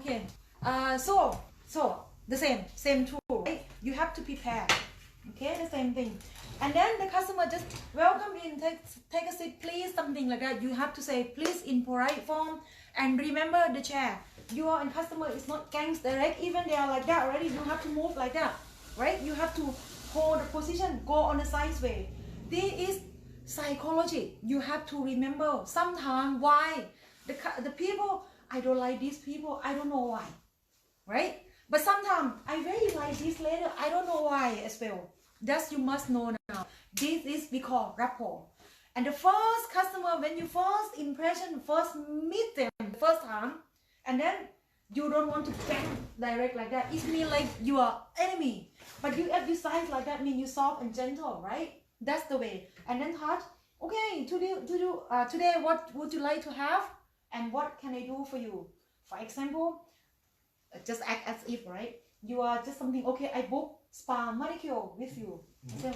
Okay. So the same tool. Right? You have to prepare. Okay, the same thing. And then the customer just welcome in, take a seat, please, something like that. You have to say please in polite form, and remember the chair. Your customer is not gangs direct. Even they are like that already. You have to move like that, right? You have to hold the position, go on the sideways way. This is psychology. You have to remember sometimes why the people, I don't like these people, I don't know why, right? But sometimes I very like this lady, I don't know why as well. That you must know now. This is we call rapport. And the first customer, when you first impression, first meet them first time, and then you don't want to bang direct like that. It means like you are enemy. But you emphasize like that means you soft and gentle, right? That's the way. And then touch. Okay, today what would you like to have, and what can I do for you? For example, just act as if, right? You are just something. Okay, I book spa manicure with you. So,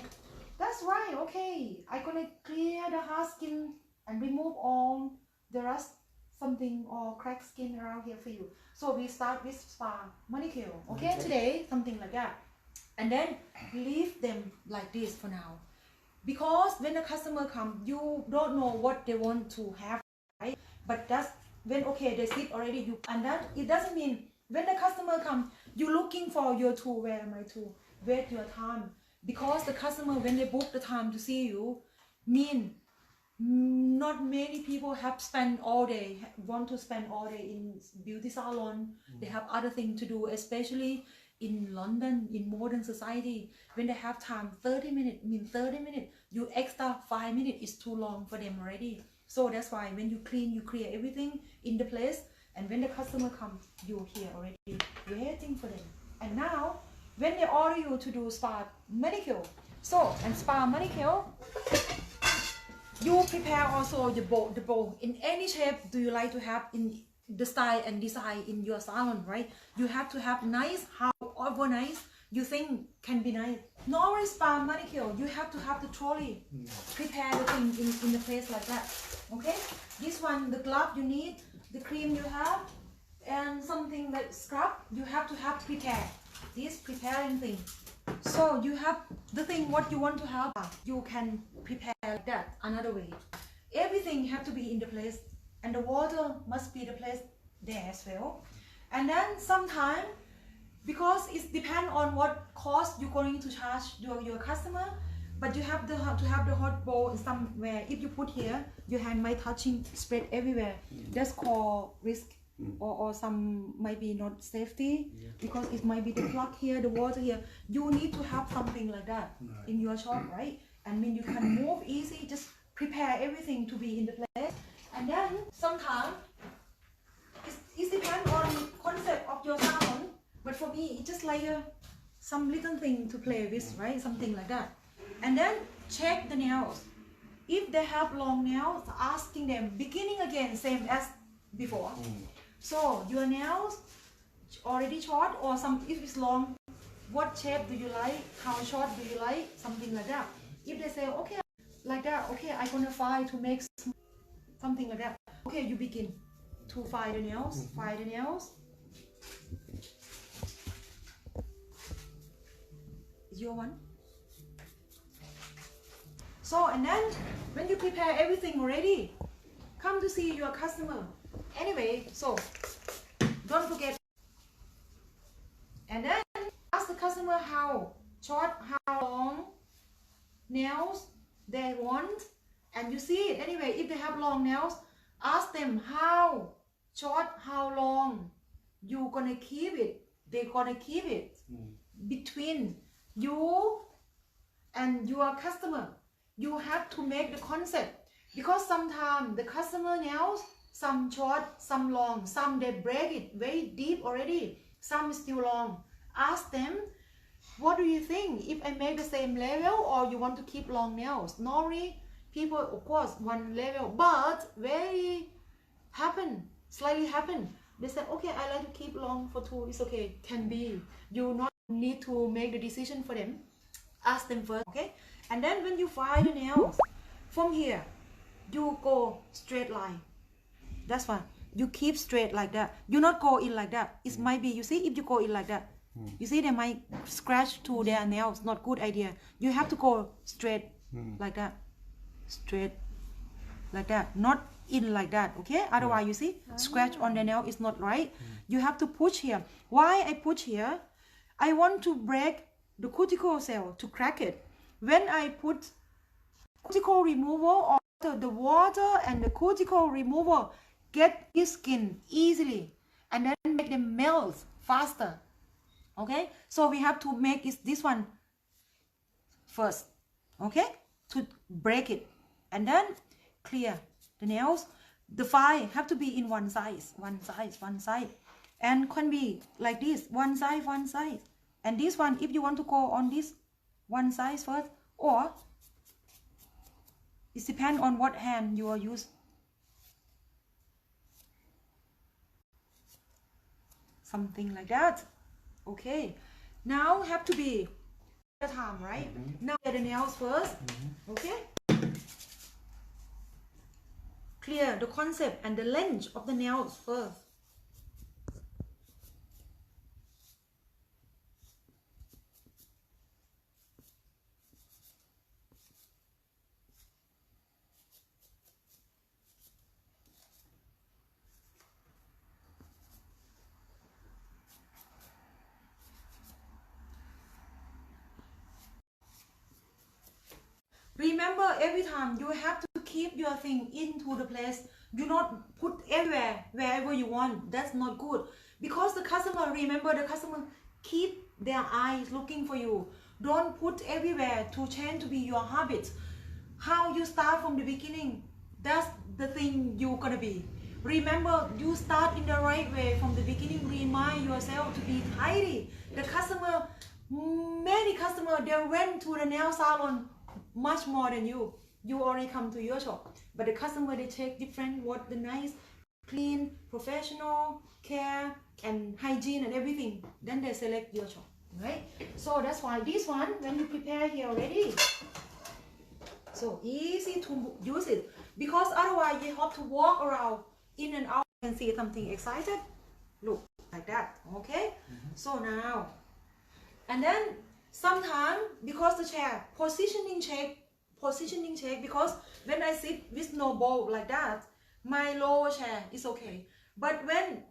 that's right. Okay, I'm gonna clear the hard skin and remove all the rust, something or cracked skin around here for you. So we start with spa manicure. Okay, today something like that, and then leave them like this for now. Because when the customer come, you don't know what they want to have, right? But that's when okay they sit already. You and that it doesn't mean when the customer come, you looking for your tool. Where am I tool? Wait your time. Because the customer when they book the time to see you, mean not many people have spent all day want to spend all day in beauty salon. They have other things to do, especially in London, in modern society. When they have time, 30 minutes mean 30 minutes. You extra 5 minutes is too long for them already. So that's why when you clean, you clear everything in the place, and when the customer comes, you're here already waiting for them. And now when they order you to do spa manicure, so and spa manicure, you prepare also the bowl in any shape do you like to have in the style and design in your salon, right? You have to have nice, however nice you think can be nice. Normal spa manicure, you have to have the trolley, prepare the thing in the place like that. Okay, this one, the glove you need, the cream you have, and something like scrub, you have to have prepare this preparing thing. So you have the thing what you want to have, you can prepare like that another way. Everything have to be in the place, and the water must be the place there as well. And then sometime, because it depends on what cost you're going to charge your customer, but you have to have the hot bowl somewhere. If you put here, your hand might touching spread everywhere. That's called risk. Or some might be not safety, because it might be the plug here, the water here. You need to have something like that in your shop, right? And when you can move easy, just prepare everything to be in the place. And then sometimes it depends on concept of your salon, but for me it's just like some little thing to play with, right? Something like that. And then check the nails. If they have long nails, asking them, beginning again same as before. So your nails already short, or some if it's long, what shape do you like, how short do you like, something like that. If they say okay like that, okay, I'm gonna file to make something like that. Okay, you begin to file the nails, file the nails. Is your one? So and then when you prepare everything already, come to see your customer. Anyway, so don't forget. And then ask the customer how short, how long nails they want, and you see it. Anyway, if they have long nails, ask them how short, how long you gonna keep it. They're gonna keep it between you and your customer. You have to make the concept, because sometimes the customer nails, some short, some long, some they break it very deep already, some is still long. Ask them, what do you think if I make the same level, or you want to keep long nails? Normally people, of course, one level, but very slightly happen. They said, okay, I like to keep long for two, it's okay, can be. You not need to make the decision for them. Ask them first, okay? And then when you file the nails, from here, you go straight line. That's fine. you keep straight like that. You not go in like that. It might be, you see, if you go in like that, you see they might scratch to their nails. Not good idea. You have to go straight like that. Straight like that. Not in like that, okay? Otherwise, you see, scratch on the nail is not right. You have to push here. Why I push here? I want to break the cuticle cell, to crack it. When I put cuticle removal, or the water and the cuticle removal get his skin easily and then make them melt faster. Okay, so we have to make this one first, okay, to break it, and then clear the nails. The file have to be in one side, and can be like this, one side, and this one, if you want to go on this one side first, or it depends on what hand you are using. Something like that. Okay, now have to be the time, right? Now get the nails first. Okay, clear the concept and the length of the nails first. Remember, every time you have to keep your thing into the place. Do not put everywhere, wherever you want. That's not good. Because the customer, remember, the customer keep their eyes looking for you. Don't put everywhere to change to be your habit. How you start from the beginning, that's the thing you're gonna be. Remember, you start in the right way from the beginning. Remind yourself to be tidy. The customer, many customers, they went to the nail salon much more than you. You already come to your shop, but the customer, they take different, what the nice, clean, professional care and hygiene and everything. Then they select your shop, right? So that's why this one, when you prepare here already, so easy to use it, because otherwise you have to walk around in and out and see something excited. Look like that, okay? So now, and then sometimes, because the chair positioning check, because when I sit with no bowl like that, my lower chair is okay. But when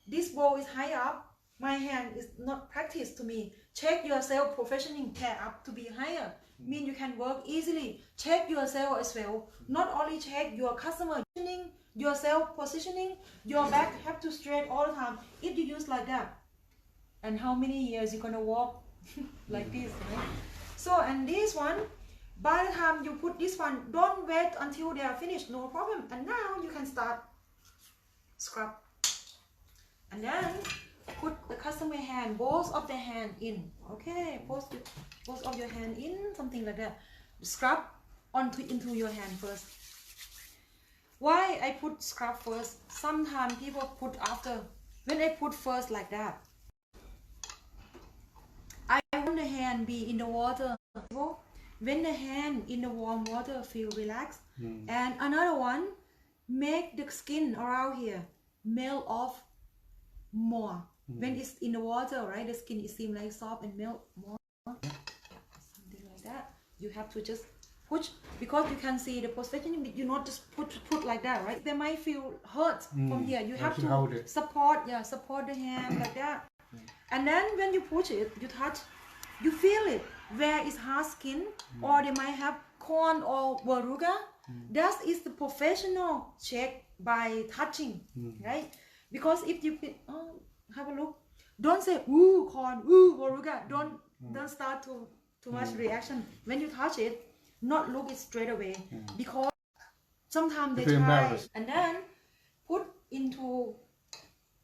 this bowl is high up, my hand is not practice to me. Check yourself positioning chair up to be higher. Mean you can work easily. Check yourself as well. Not only check your customer positioning, yourself positioning, your back have to straight all the time. If you use like that, and how many years you're gonna walk like this, right? So, and this one, by the time you put this one, don't wait until they are finished, no problem. And now you can start scrub. And then put the customer hand, both of the hand in. Okay, both of your hand in, something like that. Scrub into your hand first. Why I put scrub first? Sometimes people put after. When I put first like that, I want the hand be in the water. When the hand in the warm water, feel relaxed. And another one, make the skin around here melt off more. When it's in the water, right, the skin is seem like soft and melt more. Something like that. You have to just push, because you can see the positioning. You not just put like that, right? They might feel hurt from here. You have to support the hand like that. And then when you push it, you touch, you feel it where is hard skin, or they might have corn or verruga. That is the professional check by touching, right? Because if you have a look, don't say ooh corn, ooh verruga. Don't start too much reaction. When you touch it, not look it straight away, because sometimes they try and then put into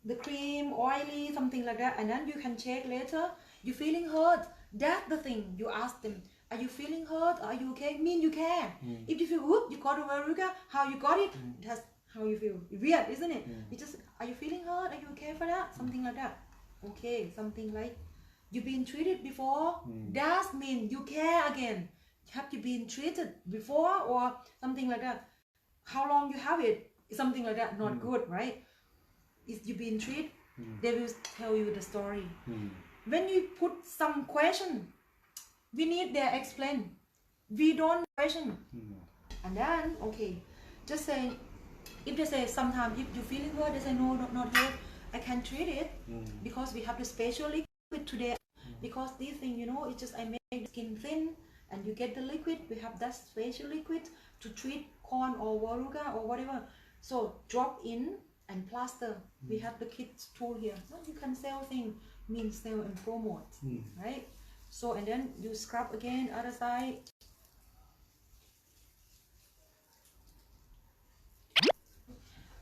the cream, oily, something like that, and then you can check later. You feeling hurt? That's the thing. You ask them, are you feeling hurt? Are you okay? Mean you care. If you feel, whoop, you got a verruga, how you got it? That's how you feel. Weird, isn't it? You just, are you feeling hurt? Are you okay for that? Something like that. Okay, something like, you've been treated before. That means you care again. Have you been treated before, or something like that? How long you have it? Something like that. Not good, right? if you've been treated, they will tell you the story. When you put some question, we need their explain. We don't question. And then, okay, just say, if they say sometimes if you feeling hurt, they say no, not hurt. I can treat it because we have the special liquid today. Because this thing, it's just I make the skin thin and you get the liquid. We have that special liquid to treat corn or verruga or whatever. So drop in and plaster. We have the kids tool here. So you can sell things, means sell and promote, right? So and then you scrub again other side.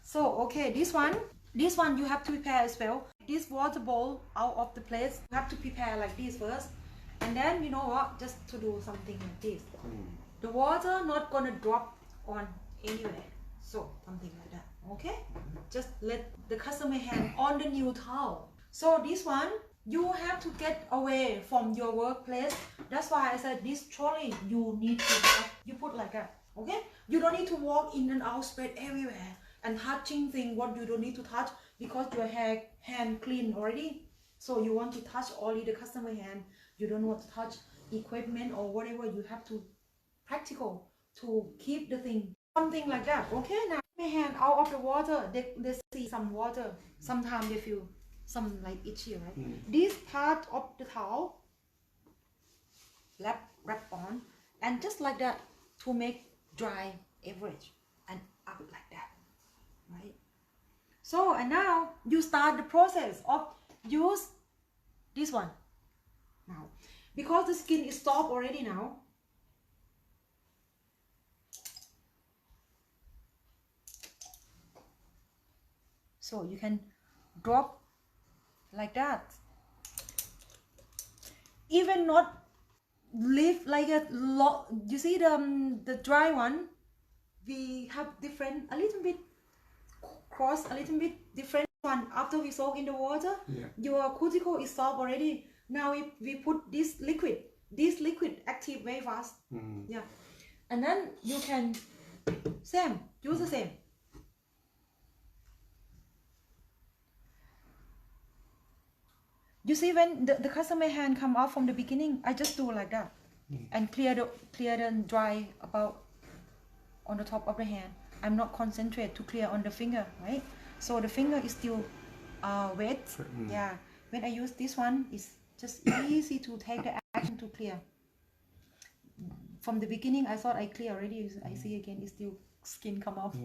So okay, this one you have to prepare as well. This water bowl out of the place, you have to prepare like this first, and then you know what? Just to do something like this. The water not gonna drop on anywhere. So something like that. Okay? Just let the customer hand on the new towel. So this one you have to get away from your workplace. That's why I said this trolley you need to have, you put like that. Okay? You don't need to walk in and out spread everywhere and touching things what you don't need to touch because your hand clean already. So you want to touch only the customer hand. You don't want to touch equipment or whatever. You have to practical to keep the thing. Something like that. Okay, now my hand out of the water. They see some water. Sometimes they feel some like itchy, right? This part of the towel wrap on and just like that to make dry average and up like that, right? So and now you start the process of use this one now because the skin is soft already now. So you can drop like that. Even not leave like a lot. You see the dry one, we have different, a little bit cross, a little bit different one after we soak in the water. Your cuticle is soft already. Now if we put this liquid active very fast. Yeah, and then you can use the same. You see when the customer hand come out from the beginning, I just do like that and clear the dry about on the top of the hand. I'm not concentrate to clear on the finger, right? So the finger is still wet. Yeah. When I use this one, it's just easy to take the action to clear. From the beginning, I thought I clear already. I see again, it's still skin come off.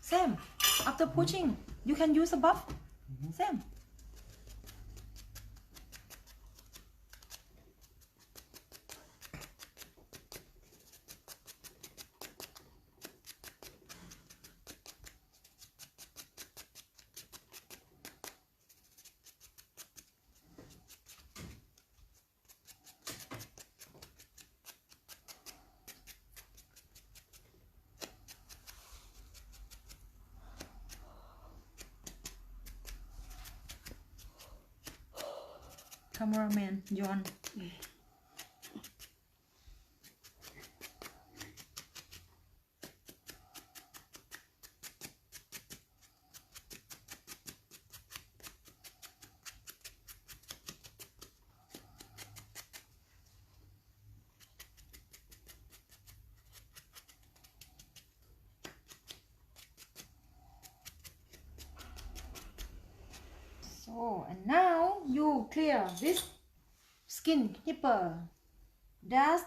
Same. After pushing, you can use a buff. Same. Cameraman John. So and now you clear this skin nipple. That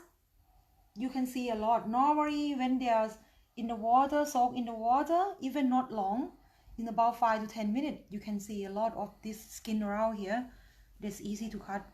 you can see a lot. Normally when there's in the water, soak in the water, even not long, in about 5 to 10 minutes, you can see a lot of this skin around here. That's easy to cut.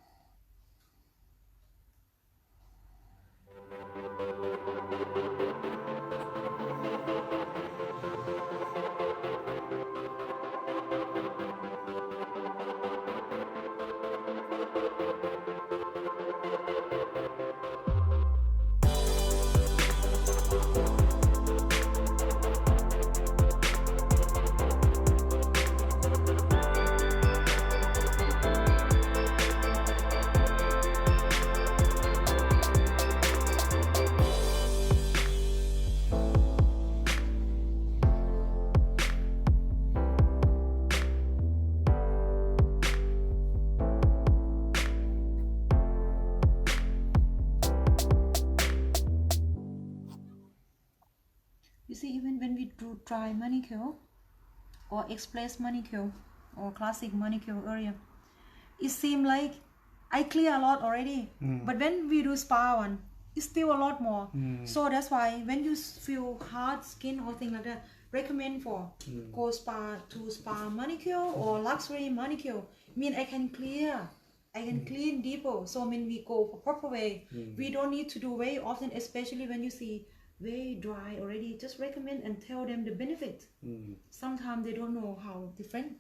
see, even when we do dry manicure or express manicure or classic manicure area, it seems like I clear a lot already. But when we do spa one, it's still a lot more. So that's why when you feel hard skin or thing like that, recommend for go spa to spa manicure or luxury manicure. Mean I can clear, I can clean deeper. So when we go for proper way, we don't need to do very often, especially when you see very dry already. Just recommend and tell them the benefit. Sometimes they don't know how different.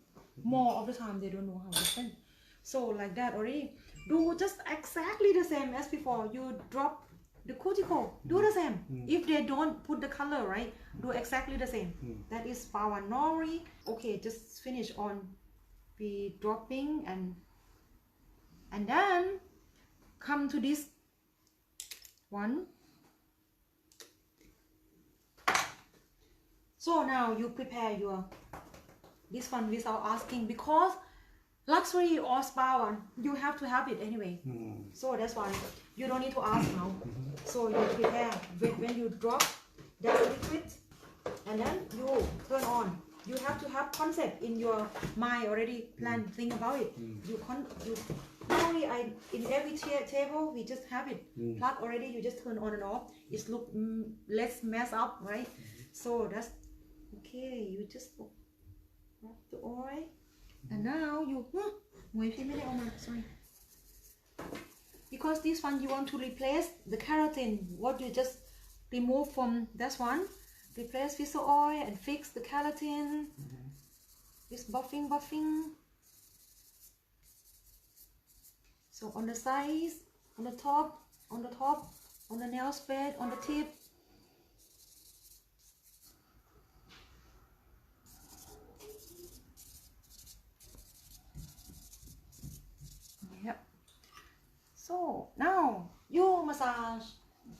More of the time they don't know how different. So like that already. Do just exactly the same as before. You drop the cuticle, do the same. If they don't put the color, right, do exactly the same. That is spa one. Normally, okay, just finish on be dropping and then come to this one. So now you prepare your this one without asking, because luxury or spa one, you have to have it anyway. So that's why you don't need to ask now. So you prepare when you drop that liquid and then you turn on. You have to have concept in your mind already, plan, think about it. You normally in every table we just have it plug already. You just turn on and off. It's look less mess up, right? So that's okay. You just rub the oil. And now you sorry, because this one you want to replace the keratin, what you just remove from this one, replace with the oil and fix the keratin. This buffing. So on the sides, on the top, on the nail bed, on the tip. So now you massage.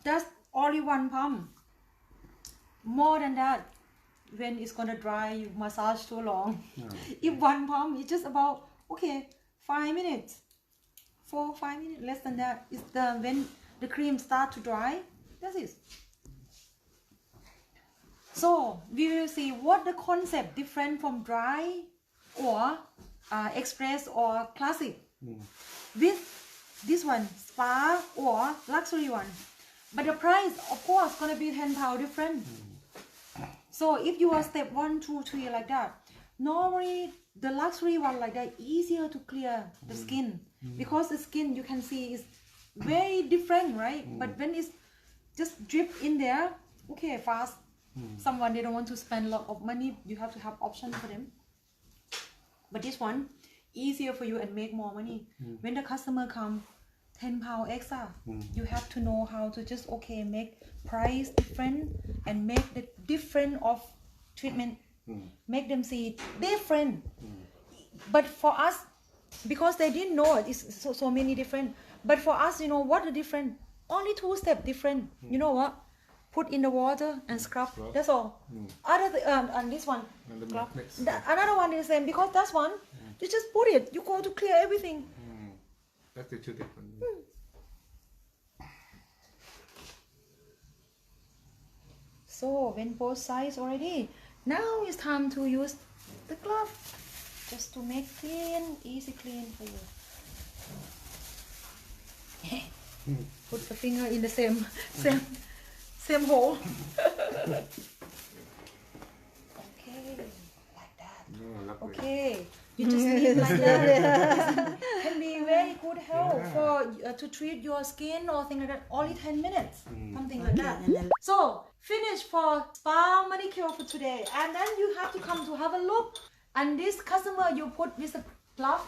That's only one pump. More than that, when it's gonna dry, you massage too long. If one pump, it's just about 5 minutes, 4-5 minutes, less than that. It's when the cream start to dry. That's it. So we will see what the concept different from dry or express or classic with this one, spa or luxury one. But the price, of course, gonna be 10 pounds different. So if you are step 1, 2, 3 like that, normally the luxury one like that easier to clear the skin, because the skin you can see is very different, right? But when it's just drip in there, fast. Someone they don't want to spend a lot of money, you have to have options for them. But this one easier for you and make more money. When the customer come 10 pounds extra, you have to know how to just make price different and make the different of treatment, make them see different. But for us, because they didn't know it, it's so many different. But for us, you know what the different? Only 2 steps different. You know what? Put in the water and scrub. That's all. Other and this one, another one is the same, because that's one. You just put it. You go to clear everything. That's the 2 different. So when both sides already, now it's time to use the glove, just to make clean, easy clean for you. Put the finger in the same hole. Like that. Okay. You just need like that. Can be very good help for to treat your skin or things like that. Only 10 minutes, something like that. So finish for spa manicure for today, and then you have to come to have a look. And this customer you put with a glove,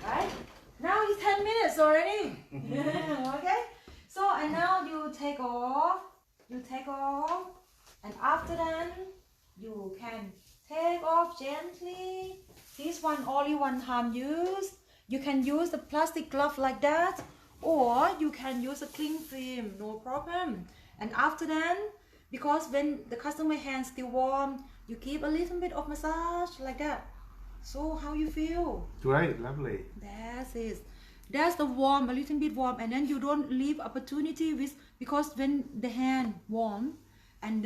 right? Now it's 10 minutes already. Okay. So and now you take off. And after that you can take off gently. This one only one time use. You can use the plastic glove like that, or you can use a cling film, no problem. And after that, because when the customer hands still warm, you give a little bit of massage like that. So how you feel? Great, lovely. That's it. That's the warm, a little bit warm, and then you don't leave opportunity with, because when the hand warm and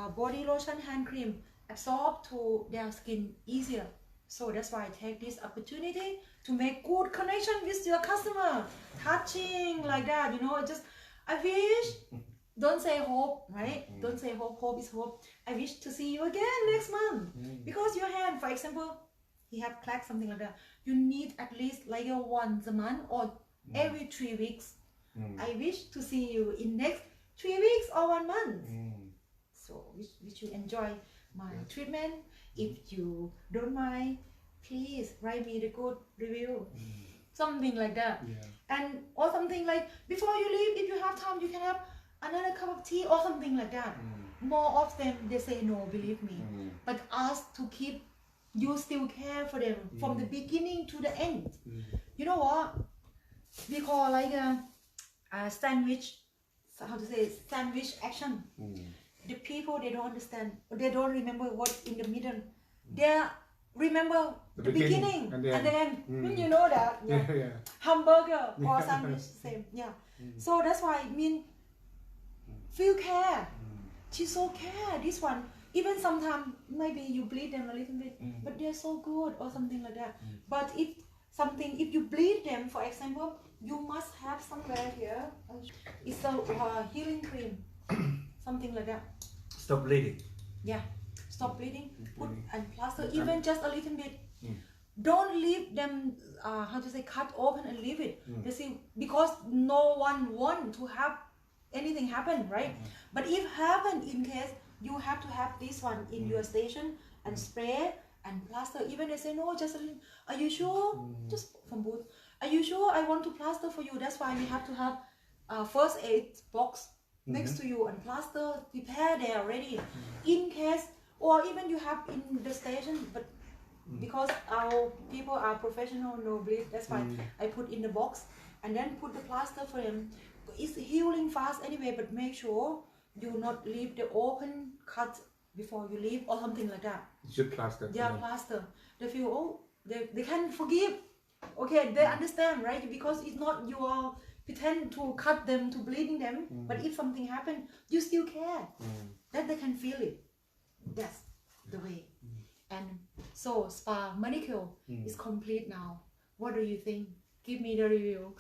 body lotion, hand cream absorb to their skin easier. So that's why I take this opportunity to make good connection with your customer, touching like that. You know, just I wish. Don't say hope, right? Don't say hope. Hope is hope. I wish to see you again next month because your hand, for example, he have cracked something like that. You need at least like once a month or every 3 weeks. I wish to see you in next 3 weeks or 1 month. So wish you enjoy my treatment. If you don't mind, please write me the good review. Something like that. And or something like before you leave, if you have time, you can have another cup of tea or something like that. More of them they say no, believe me. But ask to keep, you still care for them from the beginning to the end. You know what? We call like a sandwich, how to say, sandwich action. The people, they don't understand, they don't remember what in the middle. They remember the beginning and the end. You know that, hamburger or sandwich, same, So that's why I mean, feel care. She so care. This one, even sometimes maybe you bleed them a little bit, but they're so good or something like that. But if you bleed them, for example, you must have somewhere here. It's a healing cream, something like that. Stop bleeding. Yeah, stop bleeding. Put and plaster, even just a little bit. Don't leave them. How to say, cut open and leave it. You see, because no one want to have anything happen, right? But if happen, in case you have to have this one in your station and spray and plaster. Even they say no, just a little. Are you sure? Just from both. Are you sure? I want to plaster for you. That's why we have to have first aid box next to you and plaster prepare there already. In case, or even you have in the station, but because our people are professional, no bleed. That's why I put in the box and then put the plaster for them. It's healing fast anyway, but make sure you not leave the open cut before you leave or something like that. You should plaster. Yeah, plaster. They feel, oh, they can forgive. Okay, they understand, right? Because it's not you are pretend to cut them, to bleeding them. But if something happen, you still care. That they can feel it. That's the way. And so spa manicure is complete now. What do you think? Give me the review.